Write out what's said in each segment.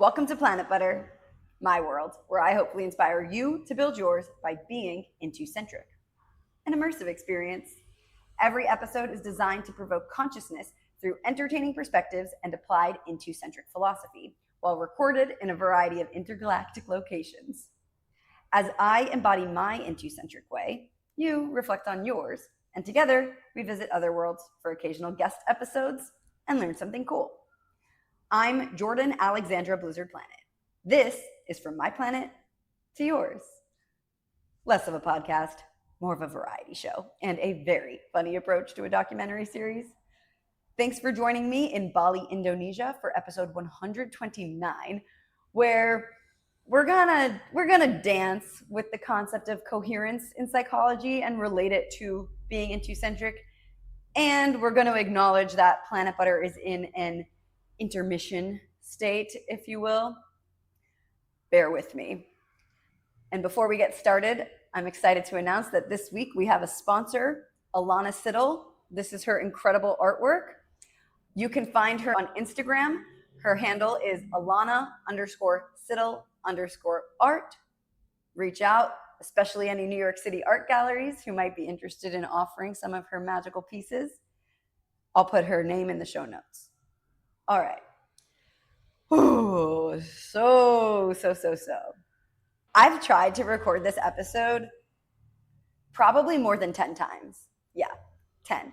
Welcome to Planit Butter, my world, where I hopefully inspire you to build yours by being Intucentric. An immersive experience. Every episode is designed to provoke consciousness through entertaining perspectives and applied Intucentric philosophy, while recorded in a variety of intergalactic locations. As I embody my Intucentric way, you reflect on yours, and together we visit other worlds for occasional guest episodes and learn something cool. I'm Jordan Alexandra Blizzard Planet. This is from my planet to yours. Less of a podcast, more of a variety show, and a very funny approach to a documentary series. Thanks for joining me in Bali, Indonesia for episode 129, where we're gonna dance with the concept of coherence in psychology and relate it to being Intucentric. And we're going to acknowledge that Planit Butter is in an intermission state, if you will. Bear with me. And before we get started, I'm excited to announce that this week we have a sponsor, Alana Siddle. This is her incredible artwork. You can find her on Instagram. Her handle is Alana_Siddle_art. Reach out, especially any New York City art galleries who might be interested in offering some of her magical pieces. I'll put her name in the show notes. All right. Ooh, so. I've tried to record this episode probably more than 10 times. Yeah, 10.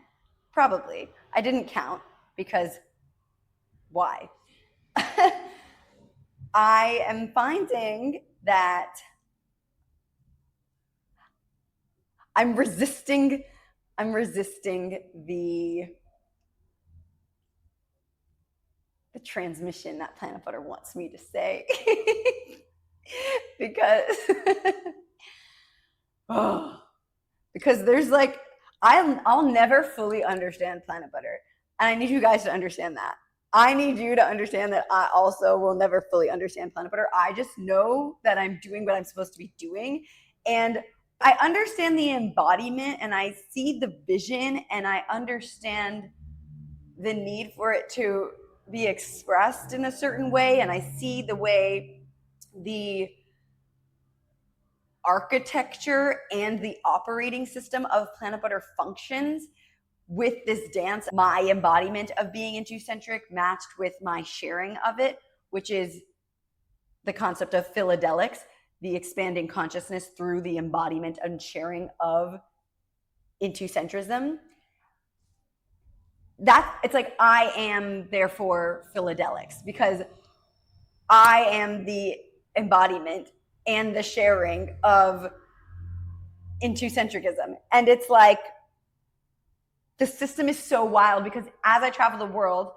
Probably. I didn't count because why? I am finding that I'm resisting the transmission that Planit Butter wants me to say. because there's like, I'll never fully understand Planit Butter. And I need you guys to understand that. I need you to understand that I also will never fully understand Planit Butter. I just know that I'm doing what I'm supposed to be doing. And I understand the embodiment and I see the vision and I understand the need for it to be expressed in a certain way. And I see the way the architecture and the operating system of Planit Butter functions with this dance, my embodiment of being Intucentric matched with my sharing of it, which is the concept of Philadelics, the expanding consciousness through the embodiment and sharing of Intucentrism. It's like I am therefore Philadelics because I am the embodiment and the sharing of Intucentricism. And it's like the system is so wild because as I travel the world,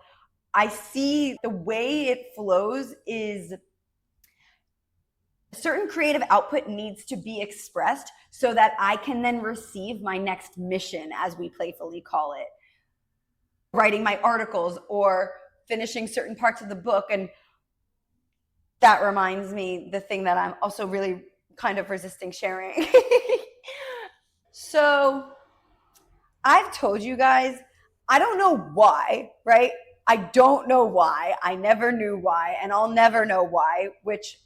I see the way it flows is certain creative output needs to be expressed so that I can then receive my next mission, as we playfully call it. Writing my articles or finishing certain parts of the book. And that reminds me the thing that I'm also really kind of resisting sharing. So I've told you guys, I don't know why, right? I don't know why. I never knew why, and I'll never know why, which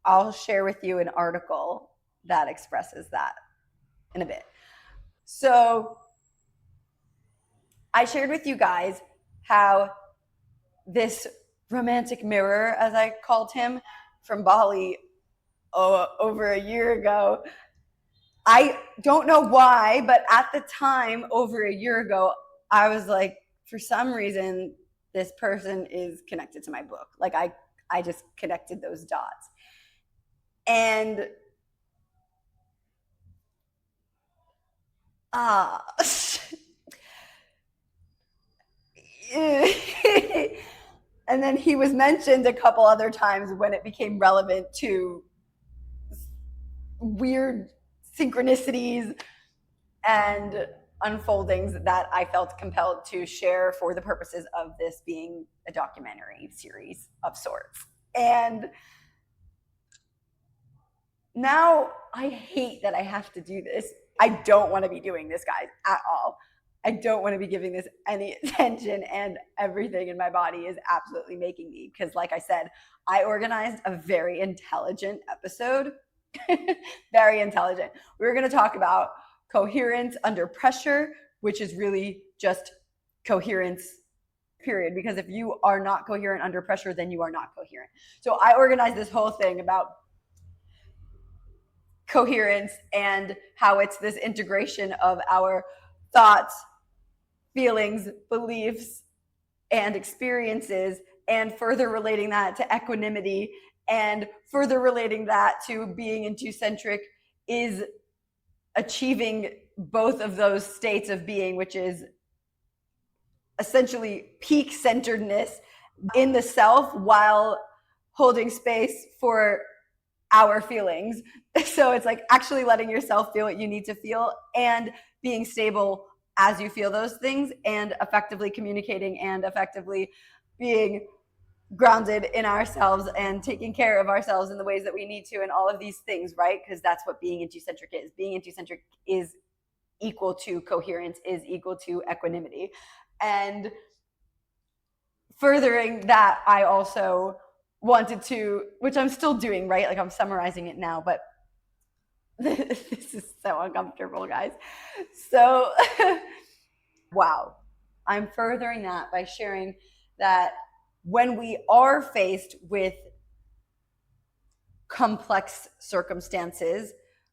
I'll share with you an article that expresses that in a bit. So I shared with you guys how this romantic mirror, as I called him, from Bali over a year ago, I don't know why, but at the time, over a year ago, I was like, for some reason, this person is connected to my book. Like I just connected those dots. And and then he was mentioned a couple other times when it became relevant to weird synchronicities and unfoldings that I felt compelled to share for the purposes of this being a documentary series of sorts. And now I hate that I have to do this. I don't want to be doing this, guys, at all. I don't want to be giving this any attention, and everything in my body is absolutely making me, because like I said, I organized a very intelligent episode. Very intelligent. We're going to talk about coherence under pressure, which is really just coherence, period. Because if you are not coherent under pressure, then you are not coherent. So I organized this whole thing about coherence and how it's this integration of our thoughts, feelings, beliefs, and experiences, and further relating that to equanimity, and further relating that to being Intucentric is achieving both of those states of being, which is essentially peak centeredness in the self while holding space for our feelings. So it's like actually letting yourself feel what you need to feel and being stable as you feel those things, and effectively communicating and effectively being grounded in ourselves and taking care of ourselves in the ways that we need to, and all of these things, right? Because that's what being Intucentric is. Being Intucentric is equal to coherence, is equal to equanimity. And furthering that, I also wanted to, which I'm still doing, right? Like I'm summarizing it now, but this is so uncomfortable, guys. So, wow. I'm furthering that by sharing that when we are faced with complex circumstances,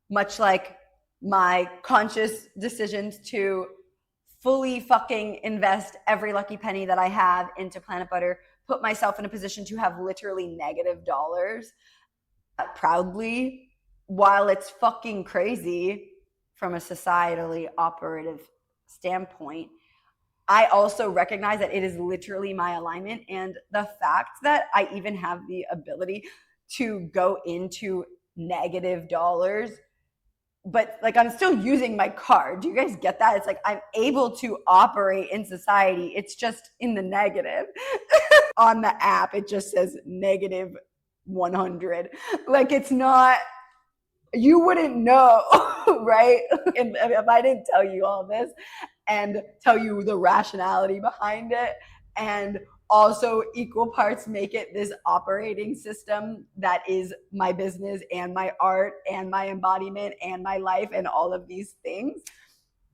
much like my conscious decisions to fully fucking invest every lucky penny that I have into Planit Butter, put myself in a position to have literally negative dollars proudly, while it's fucking crazy from a societally operative standpoint, I also recognize that it is literally my alignment. And the fact that I even have the ability to go into negative dollars, but like I'm still using my card. Do you guys get that? It's like I'm able to operate in society. It's just in the negative. On the app, it just says negative 100. Like it's not, you wouldn't know, right? And if I didn't tell you all this and tell you the rationality behind it, and also equal parts make it this operating system that is my business and my art and my embodiment and my life and all of these things,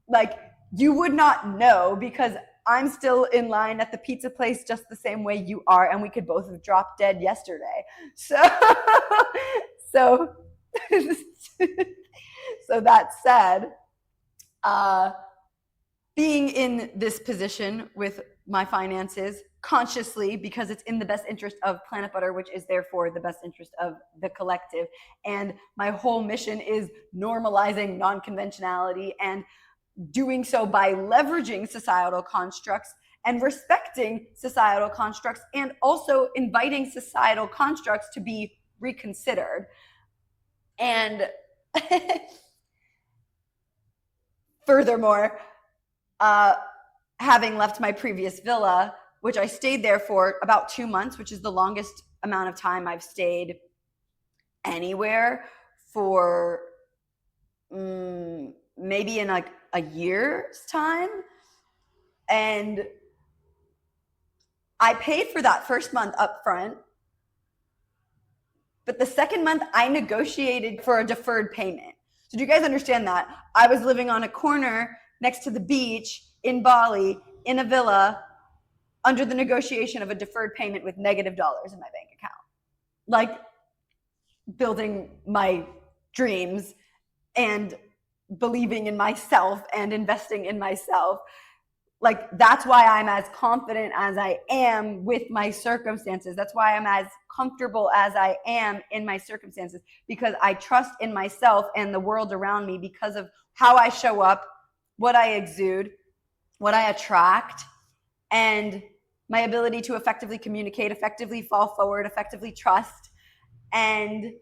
like you would not know, because I'm still in line at the pizza place just the same way you are, and we could both have dropped dead yesterday. So so that said, being in this position with my finances consciously, because it's in the best interest of Planit Butter, which is therefore the best interest of the collective. And my whole mission is normalizing non-conventionality, and doing so by leveraging societal constructs and respecting societal constructs, and also inviting societal constructs to be reconsidered. And furthermore, having left my previous villa, which I stayed there for about 2 months, which is the longest amount of time I've stayed anywhere for maybe in like a year's time. And I paid for that first month up front, but the second month I negotiated for a deferred payment. So do you guys understand that? I was living on a corner next to the beach in Bali in a villa under the negotiation of a deferred payment with negative dollars in my bank account. Like building my dreams and believing in myself and investing in myself. Like that's why I'm as confident as I am with my circumstances. That's why I'm as comfortable as I am in my circumstances, because I trust in myself and the world around me because of how I show up, what I exude, what I attract, and my ability to effectively communicate, effectively fall forward, effectively trust, and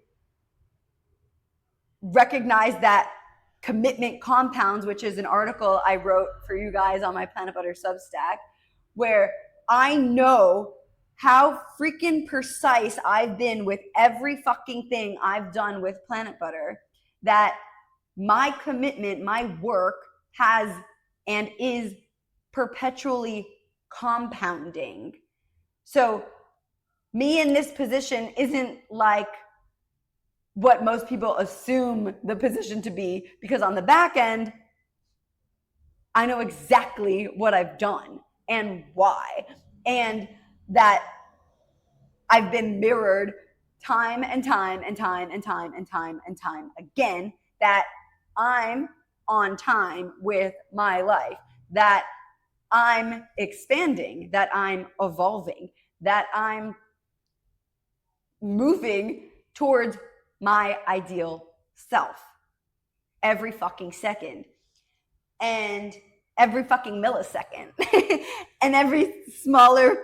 recognize that commitment compounds, which is an article I wrote for you guys on my Planit Butter Substack, where I know how freaking precise I've been with every fucking thing I've done with Planit Butter, that my commitment, my work has and is perpetually compounding. So me in this position isn't like what most people assume the position to be, because on the back end, I know exactly what I've done and why, and that I've been mirrored time and time and time and time and time and time again, that I'm on time with my life, that I'm expanding, that I'm evolving, that I'm moving towards my ideal self every fucking second, and every fucking millisecond, and every smaller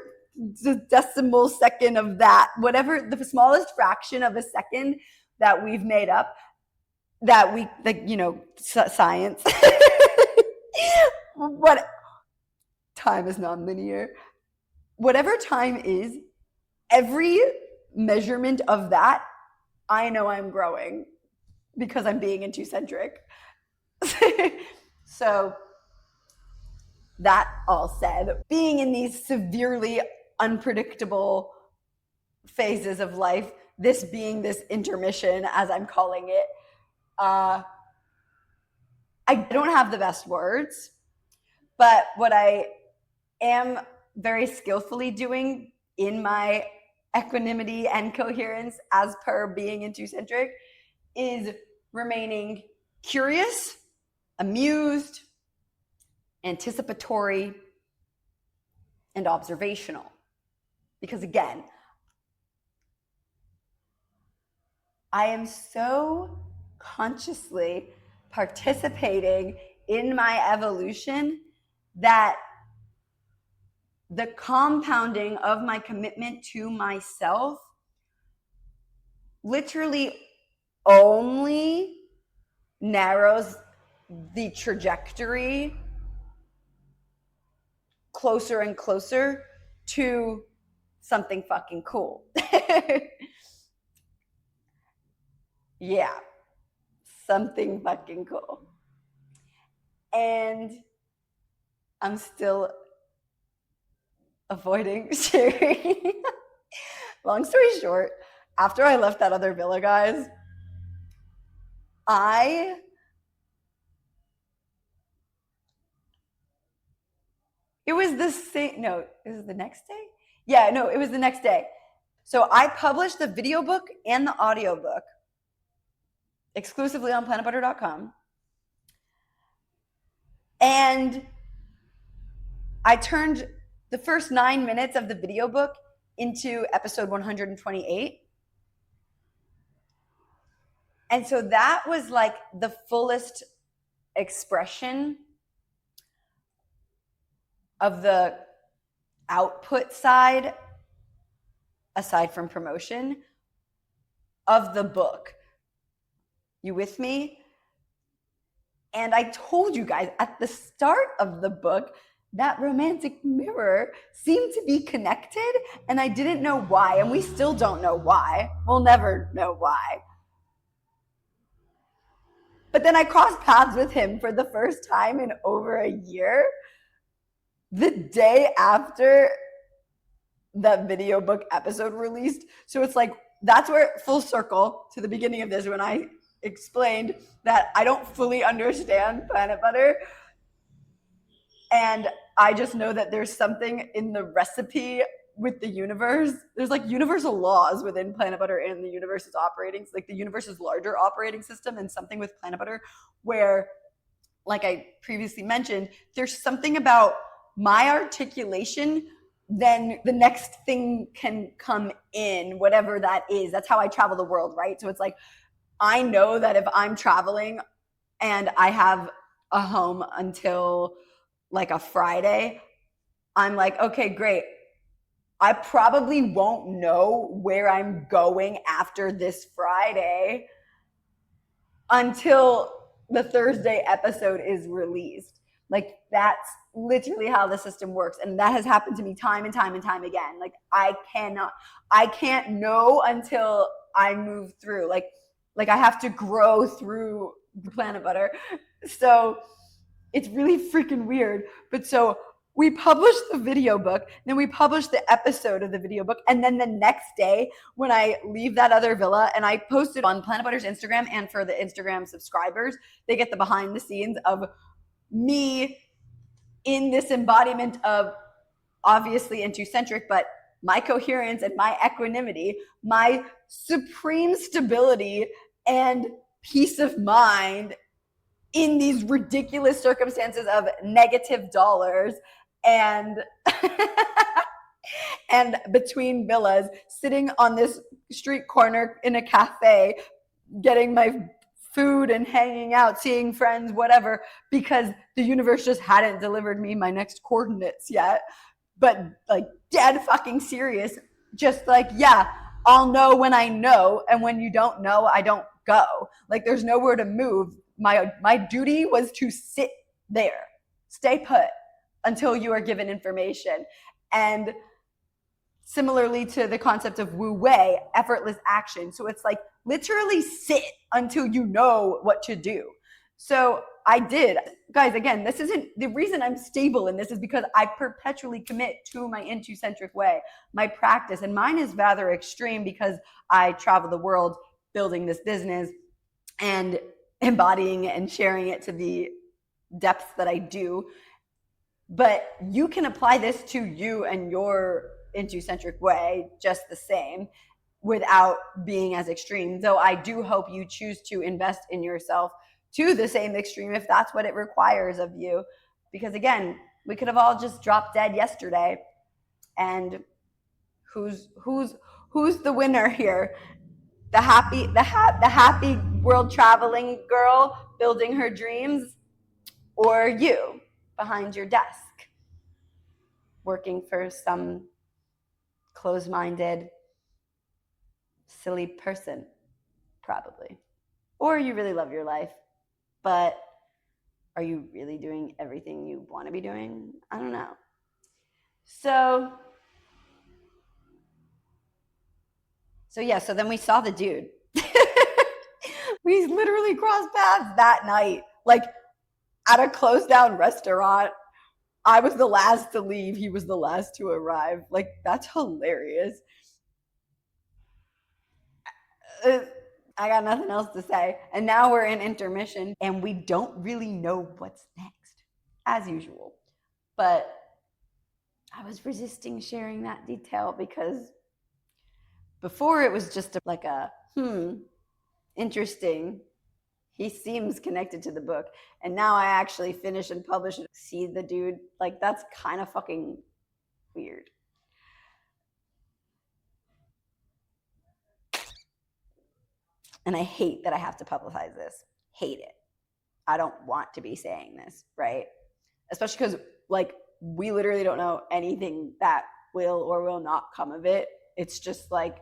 decimal second of that, whatever the smallest fraction of a second that we've made up, that we, like, you know, science, what time is non-linear, whatever time is, every measurement of that, I know I'm growing because I'm being Intucentric. So that all said, being in these severely unpredictable phases of life, this being this intermission, as I'm calling it, I don't have the best words, but what I am very skillfully doing in my equanimity and coherence, as per being Intucentric, is remaining curious, amused, anticipatory, and observational. Because again, I am so consciously participating in my evolution that the compounding of my commitment to myself literally only narrows the trajectory closer and closer to something fucking cool. Yeah, something fucking cool. And I'm still avoiding sharing. Long story short, after I left that other villa, guys, it was the same, no, it was the next day? Yeah, no, it was the next day. So I published the video book and the audio book exclusively on planetbutter.com. And I turned the first 9 minutes of the video book into episode 128. And so that was like the fullest expression of the output side, aside from promotion, of the book. You with me? And I told you guys at the start of the book that romantic mirror seemed to be connected, and I didn't know why, and we still don't know why. We'll never know why. But then I crossed paths with him for the first time in over a year, the day after that video book episode released. So it's like, that's where, full circle to the beginning of this, when I explained that I don't fully understand Planit Butter, and I just know that there's something in the recipe with the universe. There's like universal laws within Planit Butter and the universe's operating, like the universe's larger operating system, and something with Planit Butter where, like I previously mentioned, there's something about my articulation, then the next thing can come in, whatever that is. That's how I travel the world, right? So it's like, I know that if I'm traveling and I have a home until like a Friday, I'm like, okay, great. I probably won't know where I'm going after this Friday until the Thursday episode is released. Like, that's literally how the system works. And that has happened to me time and time and time again. Like, I can't know until I move through. Like I have to grow through Planit Butter. So it's really freaking weird. But so we published the video book, then we published the episode of the video book, and then the next day when I leave that other villa, and I posted on Planit Butter's Instagram, and for the Instagram subscribers, they get the behind the scenes of me in this embodiment of obviously Intucentric, but my coherence and my equanimity, my supreme stability and peace of mind in these ridiculous circumstances of negative dollars and and between villas, sitting on this street corner in a cafe, getting my food and hanging out, seeing friends, whatever, because the universe just hadn't delivered me my next coordinates yet. But like dead fucking serious, just like, yeah, I'll know when I know, and when you don't know, I don't go. Like there's nowhere to move. My duty was to sit there, stay put until you are given information. And similarly to the concept of Wu Wei, effortless action. So it's like literally sit until you know what to do. So I did. Guys, again, this isn't the reason I'm stable in this is because I perpetually commit to my Intucentric way, my practice. And mine is rather extreme because I travel the world building this business and embodying it and sharing it to the depths that I do. But you can apply this to you and your Intucentric way just the same without being as extreme. Though I do hope you choose to invest in yourself to the same extreme if that's what it requires of you. Because again, we could have all just dropped dead yesterday. And who's the winner here? The happy world traveling girl building her dreams, or you behind your desk working for some closed-minded, silly person, probably. Or you really love your life, but are you really doing everything you want to be doing? I don't know. So then we saw the dude. We literally crossed paths that night, like at a closed down restaurant. I was the last to leave. He was the last to arrive. Like, that's hilarious. I got nothing else to say. And now we're in intermission and we don't really know what's next, as usual. But I was resisting sharing that detail because before it was just like a, interesting. He seems connected to the book. And now I actually finish and publish and see the dude. Like, that's kind of fucking weird. And I hate that I have to publicize this. Hate it. I don't want to be saying this, right? Especially because, like, we literally don't know anything that will or will not come of it. It's just like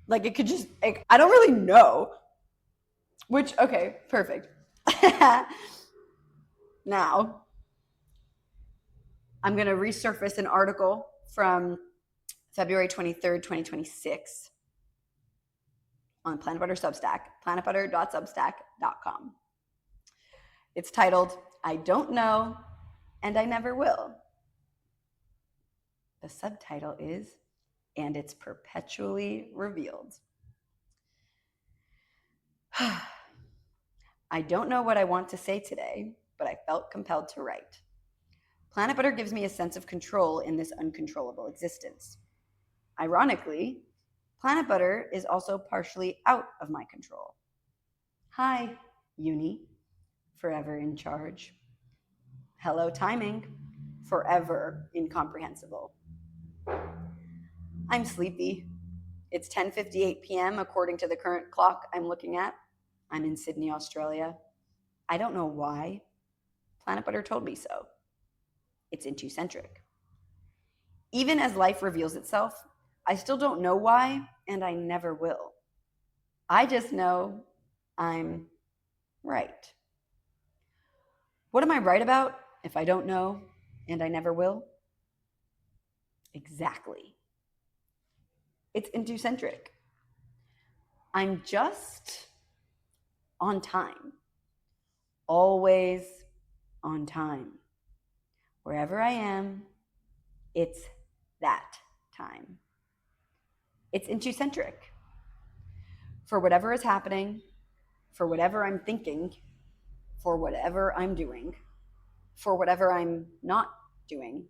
it could just, like, I don't really know. Which, okay, perfect. Now, I'm going to resurface an article from February 23rd, 2026 on Planit Butter Substack, planitbutter.substack.com. It's titled, I Don't Know and I Never Will. The subtitle is, and it's perpetually revealed. I don't know what I want to say today, but I felt compelled to write. Planit Butter gives me a sense of control in this uncontrollable existence. Ironically, Planit Butter is also partially out of my control. Hi, Uni, forever in charge. Hello, timing, forever incomprehensible. I'm sleepy. It's 10:58 p.m. according to the current clock I'm looking at. I'm in Sydney, Australia. I don't know why. Planit Butter told me so. It's Intucentric. Even as life reveals itself, I still don't know why, and I never will. I just know I'm right. What am I right about if I don't know and I never will? Exactly. It's Intucentric. I'm just on time. Always on time. wherever I am, it's that time. It's Intucentric. For whatever is happening, for whatever I'm thinking, for whatever I'm doing, for whatever I'm not doing,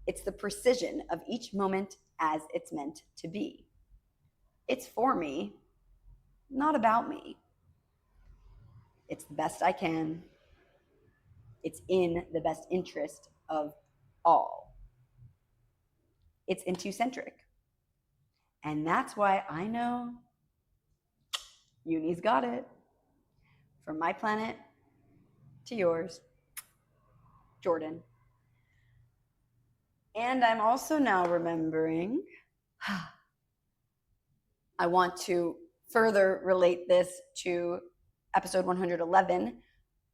it's the precision of each moment as it's meant to be. It's for me, not about me. It's the best I can. It's in the best interest of all. It's Intucentric. And that's why I know Uni's got it. From my planet to yours, Jordan. And I'm also now remembering, I want to further relate this to episode 111,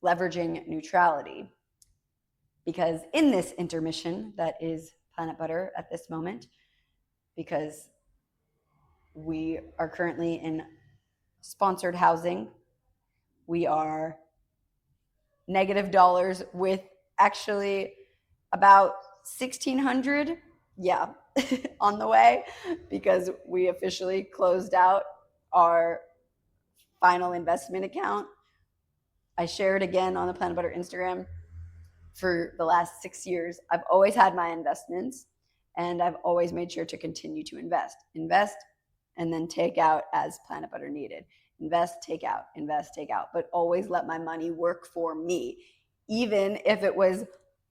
leveraging neutrality. Because in this intermission that is Planit Butter at this moment, because we are currently in sponsored housing, we are negative dollars with actually about 1,600, yeah, on the way, because we officially closed out our final investment account. I shared again on the Planit Butter Instagram. For the last 6 years, I've always had my investments, and I've always made sure to continue to invest, and then take out as Planit Butter needed. Invest, take out, but always let my money work for me. Even if it was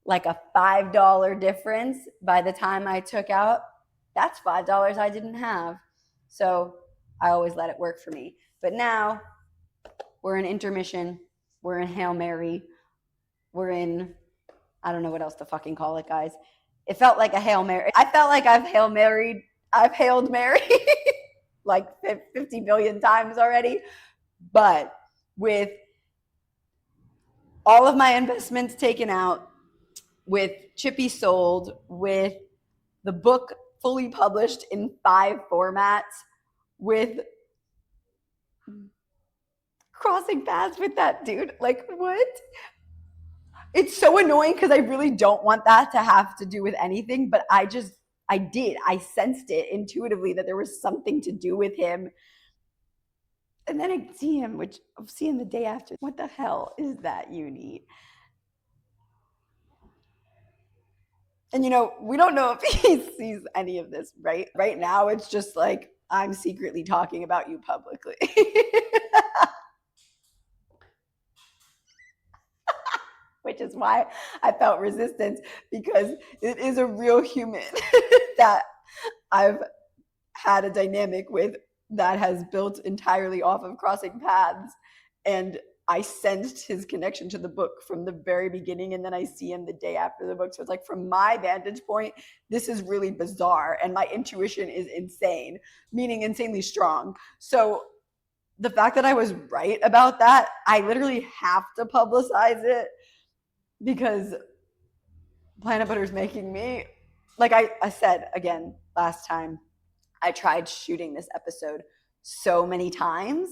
like a $5 difference by the time I took out, that's $5 I didn't have. So I always let it work for me. But now we're in intermission, we're in Hail Mary, we're in, I don't know what else to fucking call it, guys. It felt like a Hail Mary. I felt like I've hailed Mary like 50 billion times already. But with all of my investments taken out, with Chippy sold, with the book fully published in 5 formats, with crossing paths with that dude, like what? It's so annoying because I really don't want that to have to do with anything, but I sensed it intuitively that there was something to do with him. And then I see him, which I'll see him the day after. What the hell is that, Uni? And we don't know if he sees any of this, right? Right now, it's just like I'm secretly talking about you publicly. Which is why I felt resistance, because it is a real human that I've had a dynamic with that has built entirely off of crossing paths. And I sensed his connection to the book from the very beginning, and then I see him the day after the book. So it's like, from my vantage point, this is really bizarre, and my intuition is insane, meaning insanely strong. So the fact that I was right about that, I literally have to publicize it, because Planit Butter is making me, like I said again last time, I tried shooting this episode so many times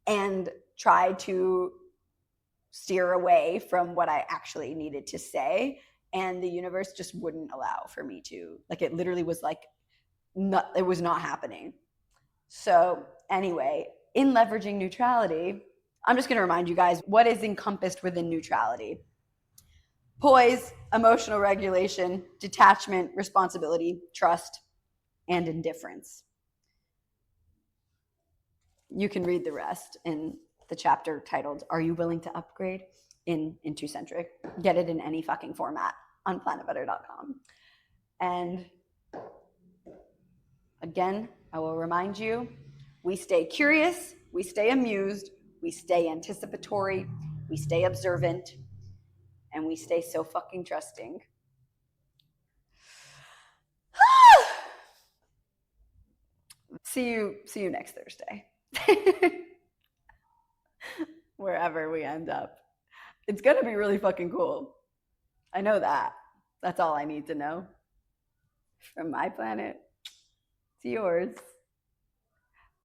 and tried to steer away from what I actually needed to say, and the universe just wouldn't allow for me to. Like, it literally was like, it was not happening. So anyway, in leveraging neutrality, I'm just going to remind you guys what is encompassed within neutrality. Poise, emotional regulation, detachment, responsibility, trust, and indifference. You can read the rest in the chapter titled, Are You Willing to Upgrade? In Intucentric. Get it in any fucking format on planitbutter.com. And again, I will remind you, we stay curious, we stay amused, we stay anticipatory, we stay observant, and we stay so fucking trusting. See you next Thursday. Wherever we end up. It's gonna be really fucking cool. I know that. That's all I need to know. From my planet to yours.